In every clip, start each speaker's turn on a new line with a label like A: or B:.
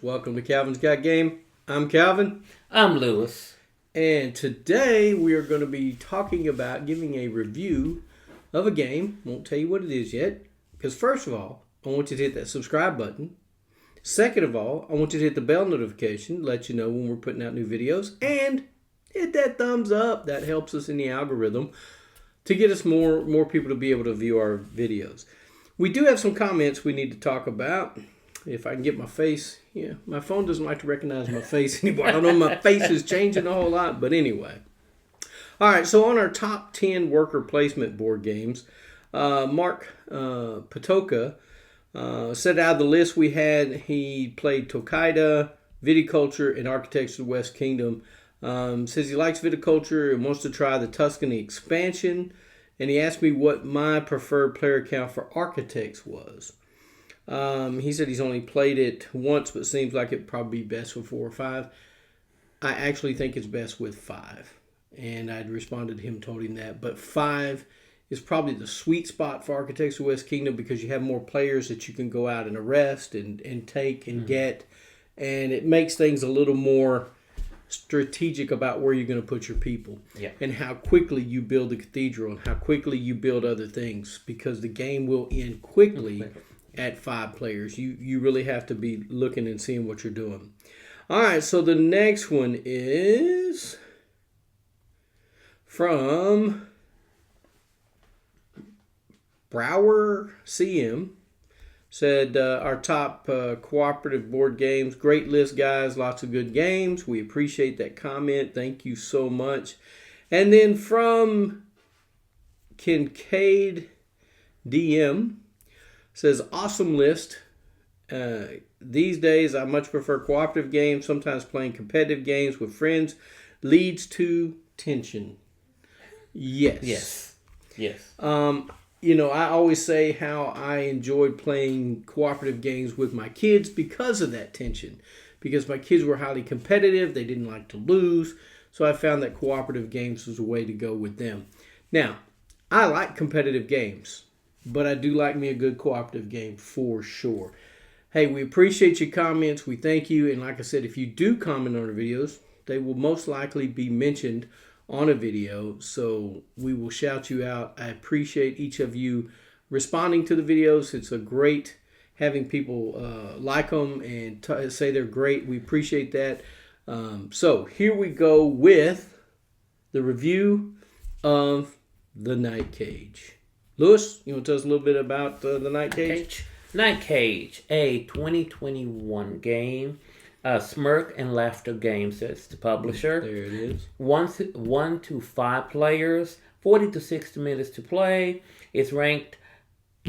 A: Welcome to Calvin's Got Game. I'm Calvin.
B: I'm Lewis.
A: And today we are going to be talking about giving a review of a game. Won't tell you what it is yet. Because first of all, I want you to hit that subscribe button. Second of all, I want you to hit the bell notification, let you know when we're putting out new videos. And hit that thumbs up. That helps us in the algorithm to get us more people to be able to view our videos. We do have some comments we need to talk about. If I can get my face, my phone doesn't like to recognize my face anymore. I don't know if my face is changing a whole lot, but anyway. All right, so on our top 10 worker placement board games, Mark Patoka said out of the list we had, he played Tokaido, Viticulture, and Architects of the West Kingdom. Says he likes Viticulture and wants to try the Tuscany expansion. And he asked me what my preferred player count for Architects was. He said he's only played it once, but seems like it'd probably be best with 4 or 5. I actually think it's best with 5. And I'd responded to him, told him that. But 5 is probably the sweet spot for Architects of the West Kingdom because you have more players that you can go out and arrest and take and get. And it makes things a little more strategic about where you're going to put your people.
B: Yeah.
A: And how quickly you build the cathedral and how quickly you build other things because the game will end quickly. At 5 players. You really have to be looking and seeing what you're doing. All right, so the next one is from Brower CM. Said our top cooperative board games. Great list, guys. Lots of good games. We appreciate that comment. Thank you so much. And then from Kincaid DM. Says, awesome list. These days, I much prefer cooperative games. Sometimes playing competitive games with friends leads to tension. Yes. I always say how I enjoyed playing cooperative games with my kids because of that tension. Because my kids were highly competitive. They didn't like to lose. So I found that cooperative games was a way to go with them. Now, I like competitive games. But I do like me a good cooperative game for sure. Hey, we appreciate your comments. We thank you. And like I said, if you do comment on our videos, they will most likely be mentioned on a video. So we will shout you out. I appreciate each of you responding to the videos. It's a great having people like them and say they're great. We appreciate that. So here we go with the review of The Night Cage. Lewis, you want to tell us a little bit about the Night Cage?
B: Night Cage, a 2021 game. Smirk and Laughter Games is the publisher.
A: There it is.
B: 1 to 5 players, 40 to 60 minutes to play. It's ranked,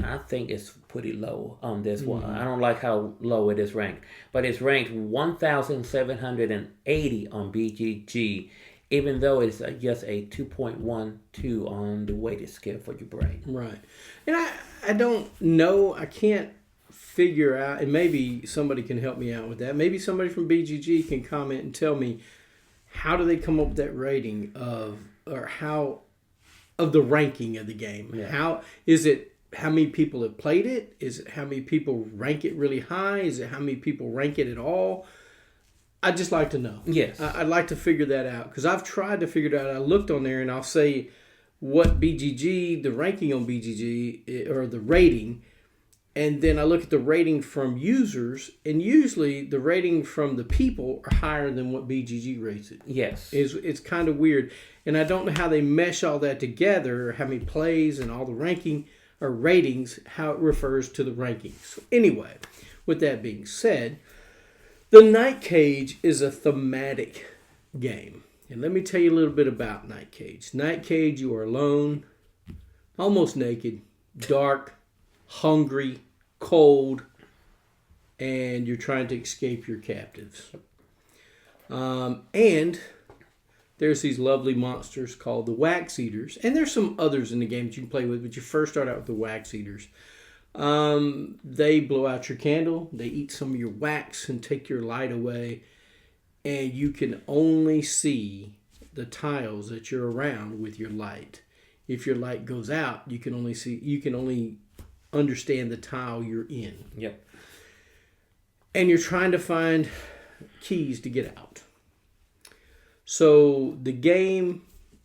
B: I think it's pretty low on this one. I don't like how low it is ranked. But it's ranked 1,780 on BGG. Even though it's just a 2.12 on the weighted scale for your brain.
A: Right. And I don't know. I can't figure out, and maybe somebody can help me out with that. Maybe somebody from BGG can comment and tell me how do they come up with that rating of the ranking of the game? Yeah. How is it? How many people have played it? Is it how many people rank it really high? Is it how many people rank it at all? I'd just like to know.
B: Yes.
A: I'd like to figure that out because I've tried to figure it out. I looked on there and I'll say what BGG, the ranking on BGG, or the rating, and then I look at the rating from users, and usually the rating from the people are higher than what BGG rates it.
B: Yes.
A: It's kind of weird. And I don't know how they mesh all that together, how many plays and all the ranking or ratings, how it refers to the rankings. So anyway, with that being said, The Night Cage is a thematic game. And let me tell you a little bit about Night Cage. Night Cage, you are alone, almost naked, dark, hungry, cold, and you're trying to escape your captives. And there's these lovely monsters called the Wax Eaters. And there's some others in the game that you can play with, but you first start out with the Wax Eaters. They blow out your candle, they eat some of your wax and take your light away, and you can only see the tiles that you're around with your light. If your light goes out, you can only understand the tile you're in.
B: Yep.
A: and you're trying to find keys to get out. So the game,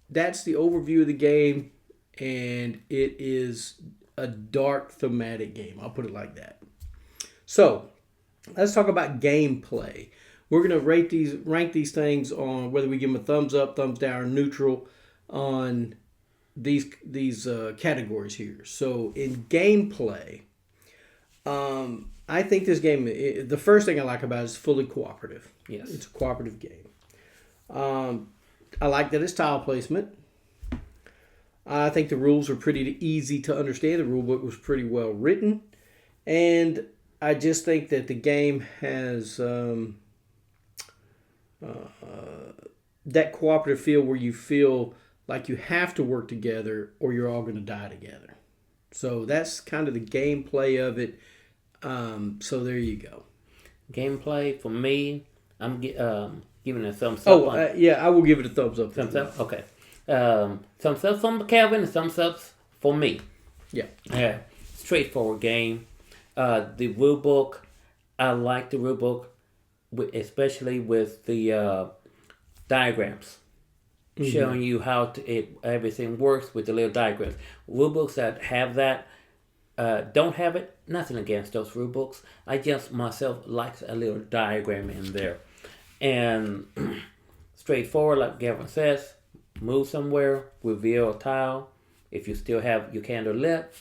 A: that's the overview of the game, and it is a dark thematic game. I'll put it like that. So let's talk about gameplay. We're going to rank these things on whether we give them a thumbs up, thumbs down, or neutral on these categories here. So in gameplay, I think this game, the first thing I like about it is fully cooperative.
B: Yes.
A: It's a cooperative game. I like that it's tile placement. I think the rules are pretty easy to understand. The rule book was pretty well written. And I just think that the game has that cooperative feel where you feel like you have to work together or you're all going to die together. So that's kind of the gameplay of it. So there you go.
B: Gameplay, for me, I'm giving it a thumbs up.
A: Oh, yeah, I will give it a thumbs up.
B: Thumbs up? Okay. Thumbs up from Calvin and thumbs up for me.
A: Yeah.
B: Straightforward game. The rule book, I like the rule book, especially with the diagrams. Mm-hmm. Showing you how everything works with the little diagrams. Rule books that have that don't have it, nothing against those rule books. I just myself like a little diagram in there. And straightforward, like Gavin says, move somewhere, reveal a tile. If you still have your candle lit,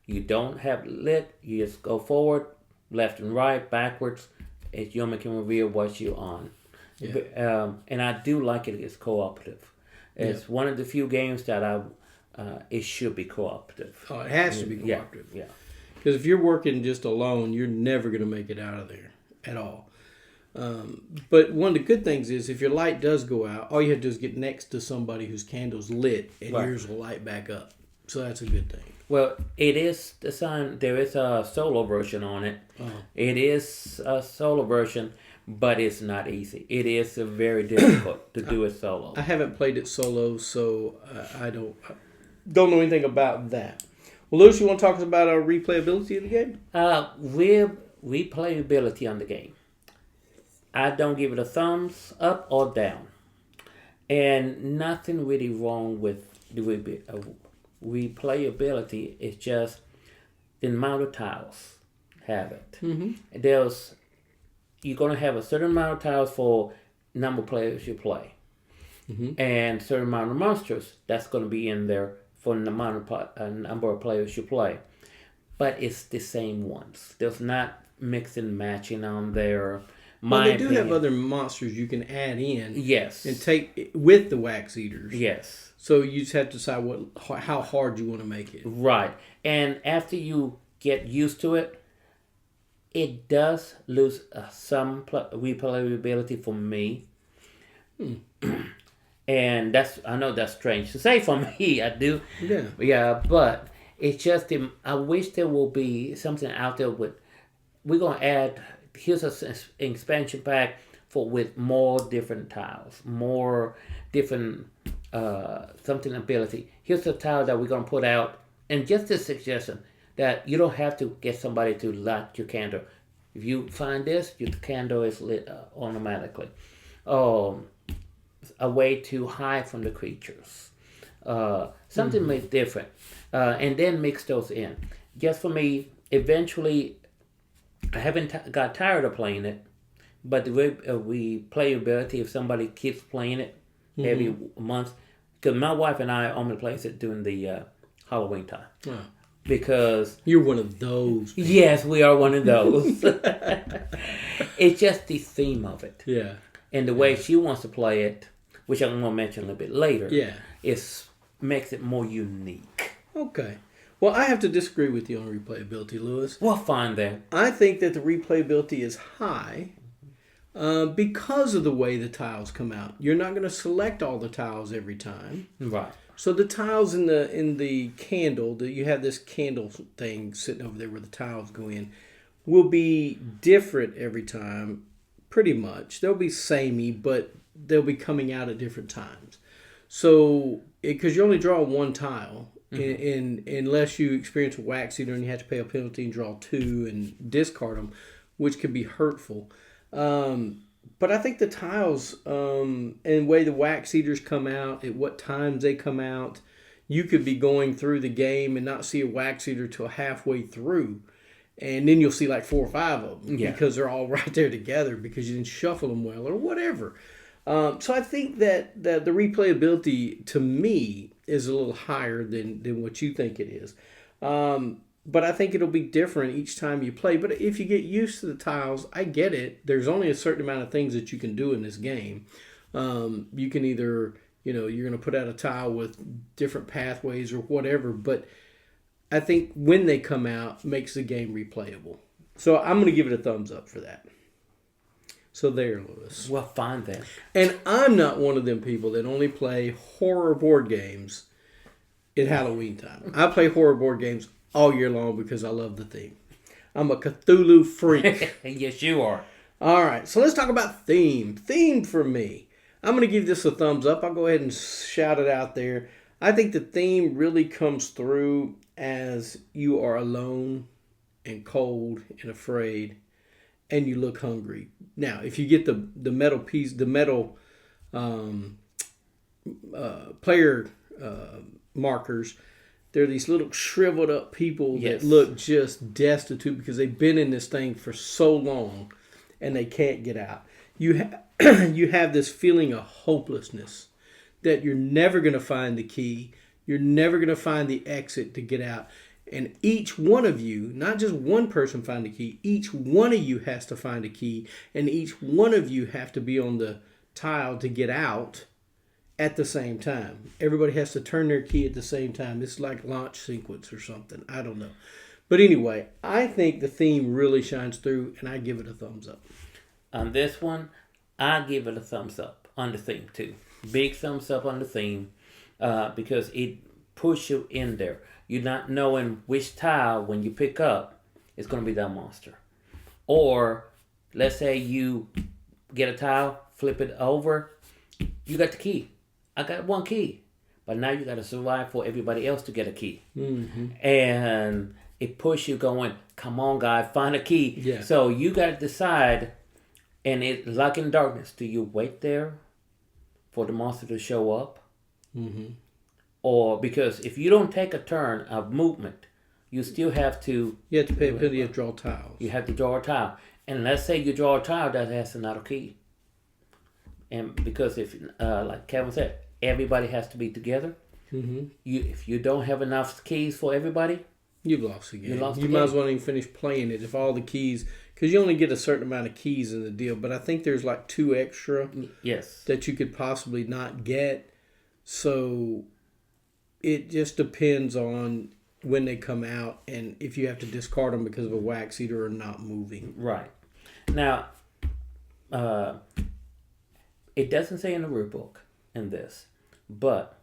B: you don't have lit, you just go forward, left and right, backwards, as you can reveal what you're on. Yeah. And I do like it as cooperative. It's one of the few games that it should be cooperative.
A: Oh, it has to be cooperative.
B: Yeah.
A: Because if you're working just alone, you're never going to make it out of there at all. But one of the good things is if your light does go out, all you have to do is get next to somebody whose candle's lit, and yours will light back up. So that's a good thing.
B: Well, it is designed. There is a solo version on it. Uh-huh. It is a solo version, but it's not easy. It is very difficult to do it solo.
A: I haven't played it solo, so I don't know anything about that. Well, Lewis, you want to talk about our replayability of the game?
B: Replayability on the game. I don't give it a thumbs up or down. And nothing really wrong with the replayability. It's just the amount of tiles have it. Mm-hmm. You're going to have a certain amount of tiles for number of players you play. Mm-hmm. And certain amount of monsters that's going to be in there for the amount of number of players you play. But it's the same ones. There's not mix and matching on there.
A: Well, they do have other monsters you can add in.
B: Yes.
A: And take with the wax eaters.
B: Yes.
A: So you just have to decide how hard you want to make it.
B: Right. And after you get used to it, it does lose some replayability for me. And I know that's strange to say for me. I do.
A: Yeah.
B: Yeah, but it's just I wish there will be something out there we're going to add. Here's an expansion pack with more different tiles, more different something ability. Here's a tile that we're going to put out, and just a suggestion that you don't have to get somebody to light your candle. If you find this, your candle is lit automatically. A way to hide from the creatures. Something different, and then mix those in. Just for me, eventually. I haven't got tired of playing it, but the replayability, if somebody keeps playing it every month, because my wife and I only plays it during the Halloween time. Oh. Because
A: you're one of those people.
B: Yes, we are one of those. It's just the theme of it.
A: Yeah.
B: And the way she wants to play it, which I'm going to mention a little bit later, makes it more unique.
A: Okay. Well, I have to disagree with you on replayability, Lewis.
B: Well, fine then.
A: I think that the replayability is high because of the way the tiles come out. You're not going to select all the tiles every time.
B: Right.
A: So the tiles in the candle, you have this candle thing sitting over there where the tiles go in, will be different every time, pretty much. They'll be samey, but they'll be coming out at different times. So, because you only draw one tile, unless you experience a wax eater and you have to pay a penalty and draw two and discard them. which can be hurtful. But I think the tiles and the way the wax eaters come out, at what times they come out, you could be going through the game and not see a wax eater till halfway through. And then you'll see like 4 or 5 of them because they're all right there together because you didn't shuffle them well or whatever. So I think that the replayability to me is a little higher than what you think it is. But I think it'll be different each time you play. But if you get used to the tiles, I get it. There's only a certain amount of things that you can do in this game. You can either, you're going to put out a tile with different pathways or whatever. But I think when they come out, makes the game replayable. So I'm going to give it a thumbs up for that. So there, Lewis.
B: Well, fine then.
A: And I'm not one of them people that only play horror board games at Halloween time. I play horror board games all year long because I love the theme. I'm a Cthulhu freak.
B: Yes, you are.
A: All right, so let's talk about theme. Theme for me. I'm going to give this a thumbs up. I'll go ahead and shout it out there. I think the theme really comes through as you are alone and cold and afraid and you look hungry. Now, if you get the metal piece, the metal player markers, they're these little shriveled up people that look just destitute because they've been in this thing for so long and they can't get out. You have this feeling of hopelessness that you're never going to find the key. You're never going to find the exit to get out. And each one of you, not just one person find the key, each one of you has to find a key. And each one of you have to be on the tile to get out at the same time. Everybody has to turn their key at the same time. It's like launch sequence or something. I don't know. But anyway, I think the theme really shines through, and I give it a thumbs up.
B: On this one, I give it a thumbs up on the theme too. Big thumbs up on the theme because it pushes you in there. You're not knowing which tile when you pick up is going to be that monster. Or let's say you get a tile, flip it over, you got the key. I got one key. But now you got to survive for everybody else to get a key. Mm-hmm. And it pushes you going, come on, guy, find a key. Yeah. So you got to decide, and it's like in darkness. Do you wait there for the monster to show up? Mm-hmm. Or because if you don't take a turn of movement, you still have to...
A: You have to pay a penalty to draw tiles.
B: You have to draw a tile. And let's say you draw a tile that has another key. And because if, like Kevin said, everybody has to be together. Mm-hmm. If you don't have enough keys for everybody,
A: you've lost the game. You might as well even finish playing it if all the keys, because you only get a certain amount of keys in the deal. But I think there's like 2 extra.
B: Yes.
A: That you could possibly not get. So it just depends on when they come out and if you have to discard them because of a wax eater or not moving.
B: Right. Now, it doesn't say in the rule book in this, but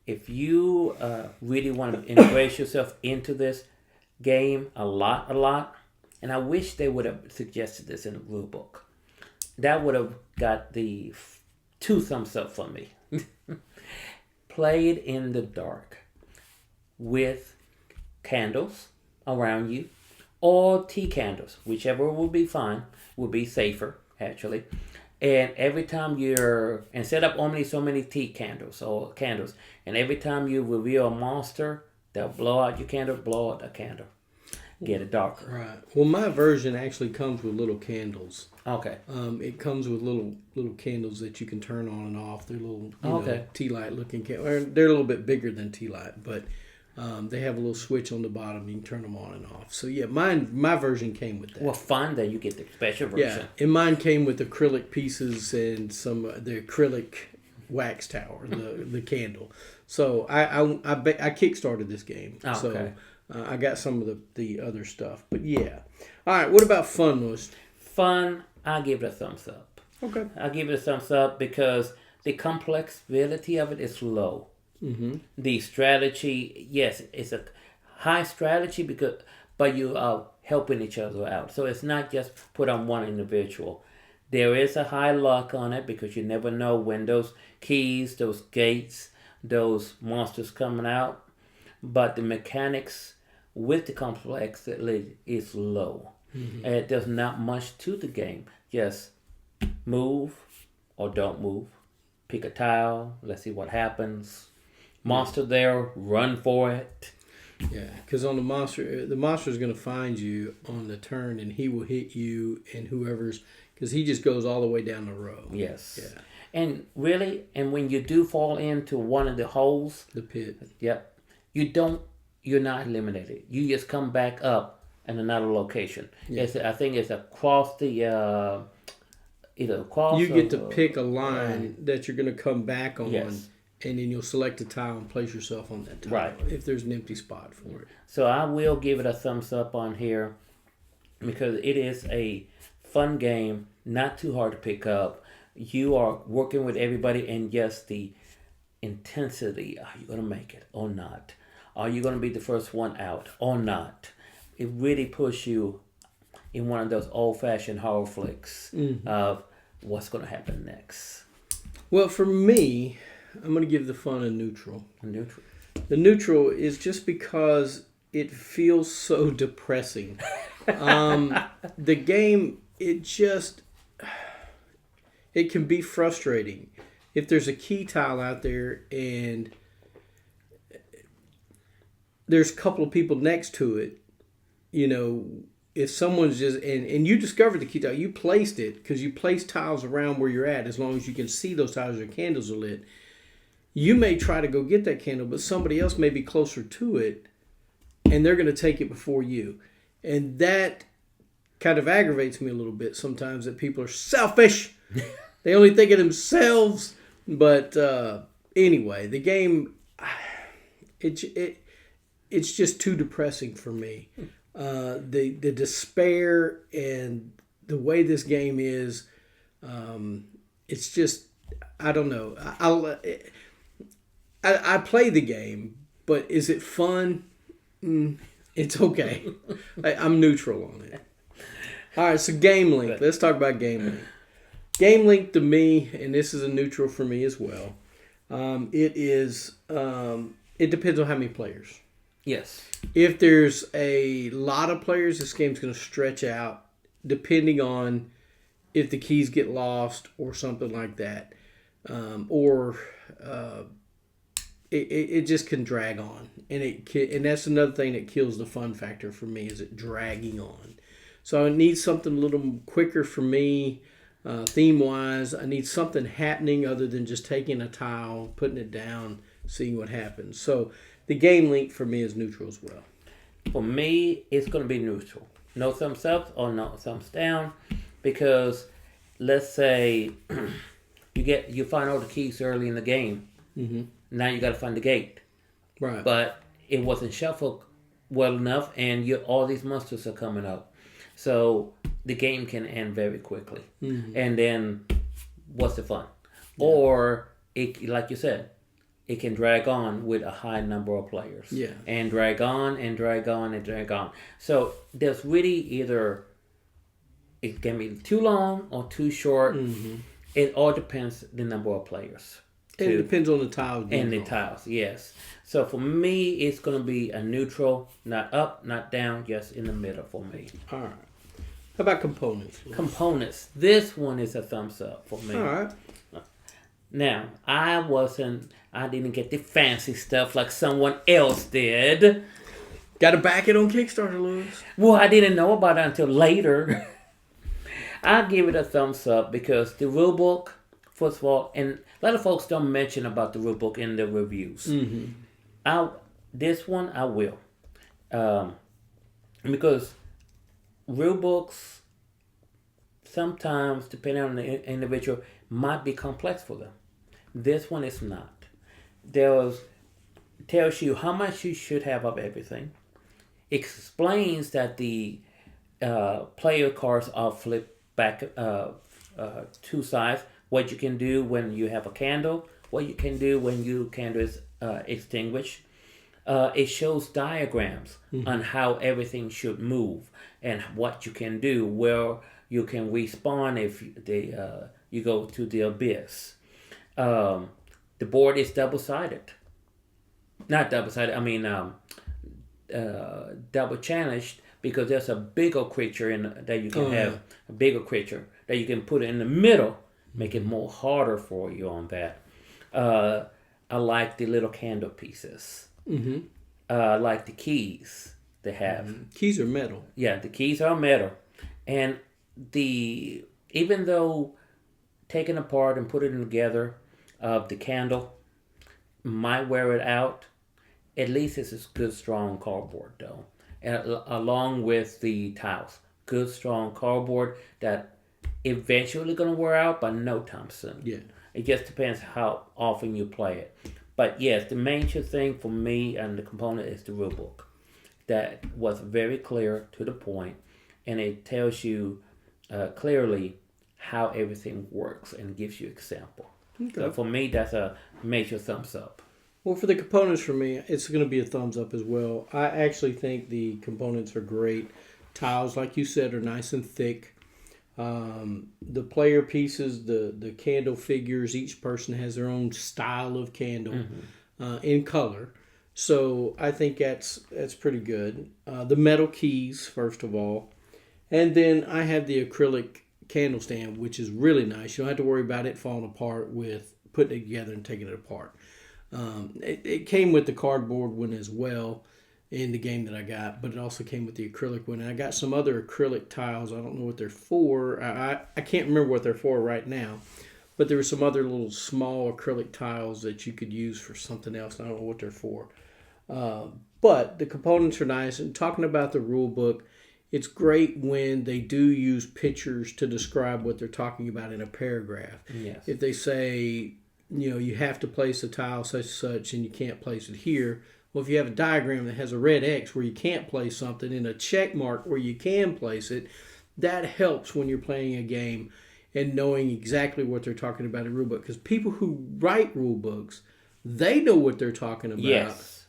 B: if you really want to embrace yourself into this game a lot, and I wish they would have suggested this in the rule book, that would have got the 2 thumbs up for me. Play it in the dark with candles around you or tea candles, whichever will be fine, will be safer actually. And every time and set up only so many tea candles or candles, and every time you reveal a monster, they'll blow out your candle, blow out the candle, get it darker.
A: Right. Well, my version actually comes with little candles.
B: Okay.
A: It comes with little candles that you can turn on and off. They're little tea light looking candles. They're a little bit bigger than tea light, but they have a little switch on the bottom. You can turn them on and off. So yeah, my version came with that.
B: Well, fine then. You get the special version.
A: Yeah, and mine came with acrylic pieces and the acrylic wax tower, the candle. So I kickstarted this game.
B: Oh, okay.
A: So I got some of the other stuff. But yeah. All right. What about fun, Lewis?
B: Fun. I give it a thumbs up.
A: Okay.
B: I give it a thumbs up because the complexity of it is low. Mm-hmm. The strategy, yes, it's a high strategy but you are helping each other out. So it's not just put on one individual. There is a high luck on it because you never know when those keys, those gates, those monsters coming out. But the mechanics with the complexity is low. There's not much to the game. Just move or don't move. Pick a tile. Let's see what happens. Monster there, run for it.
A: Yeah, because on the monster is going to find you on the turn, and he will hit you and whoever's, because he just goes all the way down the row.
B: Yes.
A: Yeah.
B: And really, and when you do fall into one of the holes,
A: The pit.
B: Yep, you're not eliminated. You just come back up in another location.
A: Yeah.
B: I think it's across the either across.
A: You get to pick a line that you're going to come back on.
B: Yes.
A: And then you'll select a tile and place yourself on that tile.
B: Right.
A: If there's an empty spot for it.
B: So I will give it a thumbs up on here because it is a fun game, not too hard to pick up. You are working with everybody, and yes, the intensity. Are you going to make it or not? Are you going to be the first one out or not? It really pushes you in one of those old-fashioned horror flicks of what's going to happen next.
A: Well, for me, I'm going to give the fun a neutral.
B: Neutral.
A: The neutral is just because it feels so depressing. The game, it can be frustrating. If there's a key tile out there and there's a couple of people next to it, if someone's just, and you discovered the key tile, you placed it because you place tiles around where you're at as long as you can see those tiles or candles are lit. You may try to go get that candle, but somebody else may be closer to it, and they're going to take it before you. And that kind of aggravates me a little bit sometimes, that people are selfish. They only think of themselves. But anyway, the game, it's just too depressing for me. The despair and the way this game is, it's just, I don't know. I play the game, but is it fun? It's okay. I'm neutral on it. All right, so Game Link. Let's talk about Game Link. Game Link to me, and this is a neutral for me as well. It depends on how many players.
B: Yes.
A: If there's a lot of players, this game's going to stretch out depending on if the keys get lost or something like that. It just can drag on, and that's another thing that kills the fun factor for me, is it dragging on. So I need something a little quicker for me, theme wise. I need something happening other than just taking a tile, putting it down, seeing what happens. So the Game Link for me is neutral as well.
B: For me, it's going to be neutral. No thumbs up or no thumbs down, because let's say you find all the keys early in the game. Mm-hmm. Now you got to find the gate.
A: Right.
B: But it wasn't shuffled well enough, and all these monsters are coming up. So the game can end very quickly. Mm-hmm. And then what's the fun? Yeah. Or, like you said, it can drag on with a high number of players.
A: Yeah.
B: And drag on and drag on and drag on. So there's really either it can be too long or too short. Mm-hmm. It all depends the number of players.
A: And it depends on the tiles.
B: And the tiles, yes. So for me, it's going to be a neutral, not up, not down, just in the middle for me.
A: All right. How about components?
B: Components. This one is a thumbs up for me.
A: All right.
B: Now, I didn't get the fancy stuff like someone else did.
A: Got to back it on Kickstarter, Lewis.
B: Well, I didn't know about it until later. I give it a thumbs up because the rulebook, first of all, and a lot of folks don't mention about the rulebook in the reviews. Mm-hmm. This one I will. Because rulebooks, sometimes, depending on the individual, might be complex for them. This one is not. Tells you how much you should have of everything. Explains that the player cards are flipped back two sides. What you can do when you have a candle. What you can do when your candle is extinguished. It shows diagrams on how everything should move and what you can do, where you can respawn if you go to the abyss. The board is double-sided. Not double-sided, I mean double-challenged, because there's a bigger creature that you can have,
A: yeah.
B: a bigger creature that you can put in the middle, make it more harder for you on that. I like the little candle pieces.
A: Mm-hmm.
B: I like the keys they have.
A: Mm-hmm. Keys are metal.
B: Yeah, the keys are metal, and even though taken apart and put it together, the candle might wear it out. At least it's a good strong cardboard though, and along with the tiles, good strong cardboard that eventually gonna wear out, but no time soon.
A: Yeah.
B: It just depends how often you play it. But yes, the major thing for me and the component is the rule book. That was very clear to the point, and it tells you clearly how everything works and gives you example.
A: Okay.
B: So for me, that's a major thumbs up.
A: Well, for the components for me, it's going to be a thumbs up as well. I actually think the components are great. Tiles, like you said, are nice and thick. The player pieces, the candle figures, each person has their own style of candle in color. So I think that's pretty good. The metal keys, first of all. And then I have the acrylic candle stand, which is really nice. You don't have to worry about it falling apart with putting it together and taking it apart. It came with the cardboard one as well in the game that I got, but it also came with the acrylic one. And I got some other acrylic tiles. I don't know what they're for. I can't remember what they're for right now, but there were some other little small acrylic tiles that you could use for something else. I don't know what they're for. But the components are nice. And talking about the rule book, it's great when they do use pictures to describe what they're talking about in a paragraph.
B: Yes.
A: If they say, you have to place a tile such and such and you can't place it here. Well, if you have a diagram that has a red X where you can't place something and a check mark where you can place it, that helps when you're playing a game and knowing exactly what they're talking about in rule book. Because people who write rule books, they know what they're talking about.
B: Yes.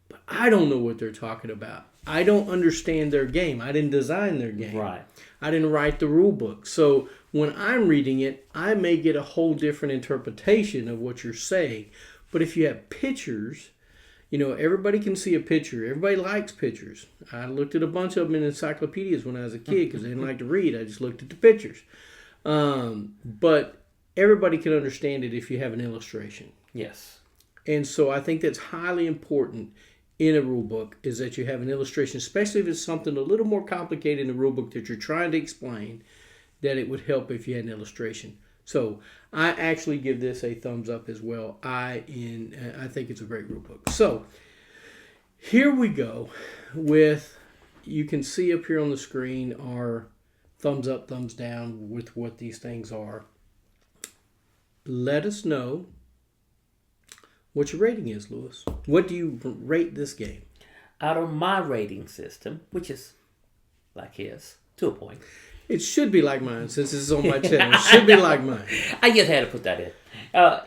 A: But I don't know what they're talking about. I don't understand their game. I didn't design their game.
B: Right.
A: I didn't write the rule book. So when I'm reading it, I may get a whole different interpretation of what you're saying. But if you have pictures, everybody can see a picture. Everybody likes pictures. I looked at a bunch of them in encyclopedias when I was a kid because I didn't like to read. I just looked at the pictures. But everybody can understand it if you have an illustration.
B: Yes.
A: And so I think that's highly important in a rule book is that you have an illustration, especially if it's something a little more complicated in the rule book that you're trying to explain, that it would help if you had an illustration. So I actually give this a thumbs up as well. I think it's a great rule book. So here we go with, you can see up here on the screen our thumbs up, thumbs down with what these things are. Let us know what your rating is, Lewis. What do you rate this game?
B: Out of my rating system, which is like his, to a point.
A: It should be like mine since it's on my channel. It should be like mine.
B: I just had to put that in.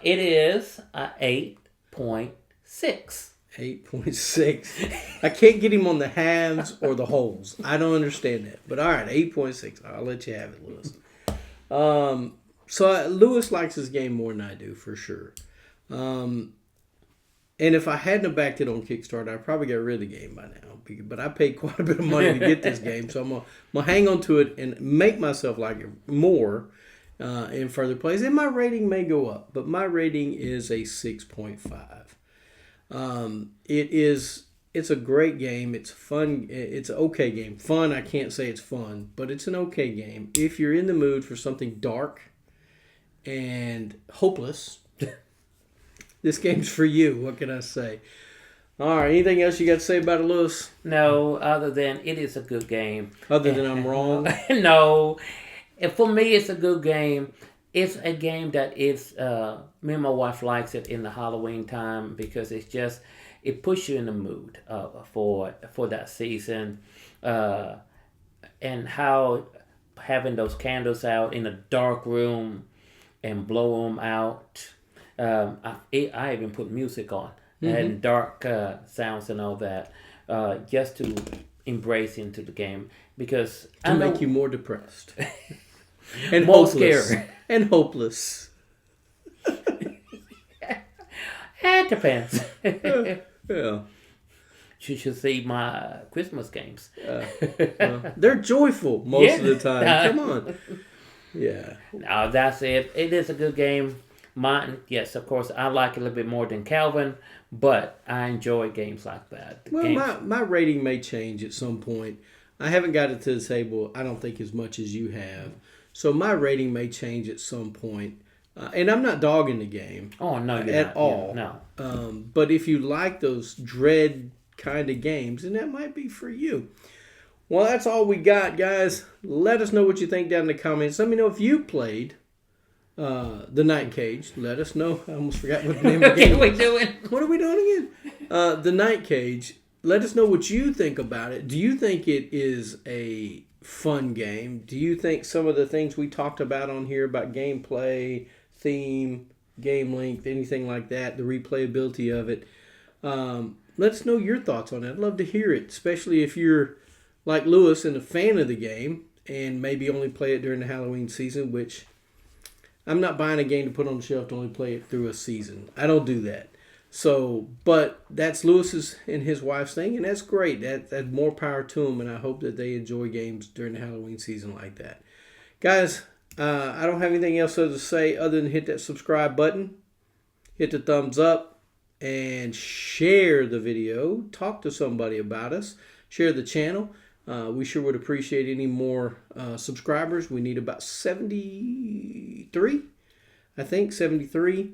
B: It is 8.6.
A: 8.6. I can't get him on the halves or the wholes. I don't understand that. But all right, 8.6. I'll let you have it, Lewis. So Lewis likes this game more than I do, for sure. And if I hadn't have backed it on Kickstarter, I probably got rid of the game by now. But I paid quite a bit of money to get this game, so I'm gonna hang on to it and make myself like it more in further plays. And my rating may go up, but my rating is a 6.5. It's a great game. It's fun. It's an okay game. Fun, I can't say it's fun, but it's an okay game. If you're in the mood for something dark and hopeless, this game's for you. What can I say? All right. Anything else you got to say about it, Lewis?
B: No, other than it is a good game.
A: Other than I'm wrong?
B: No. And for me, it's a good game. It's a game that is, me and my wife likes it in the Halloween time because it puts you in the mood for that season. And how having those candles out in a dark room and blow them out. I even put music on and dark sounds and all that, just to embrace into the game because
A: to make you more depressed
B: and more scared
A: and hopeless.
B: It depends.
A: Yeah.
B: you should see my Christmas games.
A: They're joyful most of the time. Come on. Yeah.
B: No, that's it. It is a good game. Mine, yes, of course, I like it a little bit more than Calvin, but I enjoy games like that.
A: My rating may change at some point. I haven't got it to the table, I don't think, as much as you have. So my rating may change at some point. And I'm not dogging the game.
B: Oh, no,
A: at all.
B: Yeah, no.
A: But if you like those dread kind of games, then that might be for you. Well, that's all we got, guys. Let us know what you think down in the comments. Let me know if you played the Night Cage. Let us know. I almost forgot what the name of the game was. What are we doing again? The Night Cage. Let us know what you think about it. Do you think it is a fun game? Do you think some of the things we talked about on here about gameplay, theme, game length, anything like that, the replayability of it, let us know your thoughts on it. I'd love to hear it, especially if you're like Lewis and a fan of the game and maybe only play it during the Halloween season, which I'm not buying a game to put on the shelf to only play it through a season. I don't do that. So, but that's Lewis's and his wife's thing, and that's great. That's more power to them, and I hope that they enjoy games during the Halloween season like that. Guys, I don't have anything else to say other than hit that subscribe button, hit the thumbs up, and share the video. Talk to somebody about us. Share the channel. We sure would appreciate any more subscribers. We need about 73, I think, 73.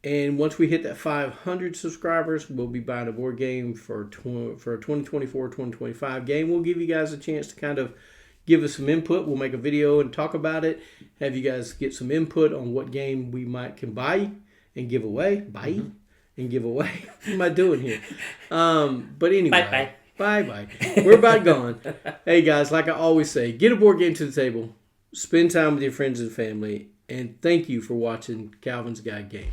A: And once we hit that 500 subscribers, we'll be buying a board game for a 2024-2025 game. We'll give you guys a chance to kind of give us some input. We'll make a video and talk about it. Have you guys get some input on what game we can buy and give away. And give away. What am I doing here? But anyway. Bye. We're about gone. Hey, guys, like I always say, get a board game to the table. Spend time with your friends and family. And thank you for watching Calvin's Guide Game.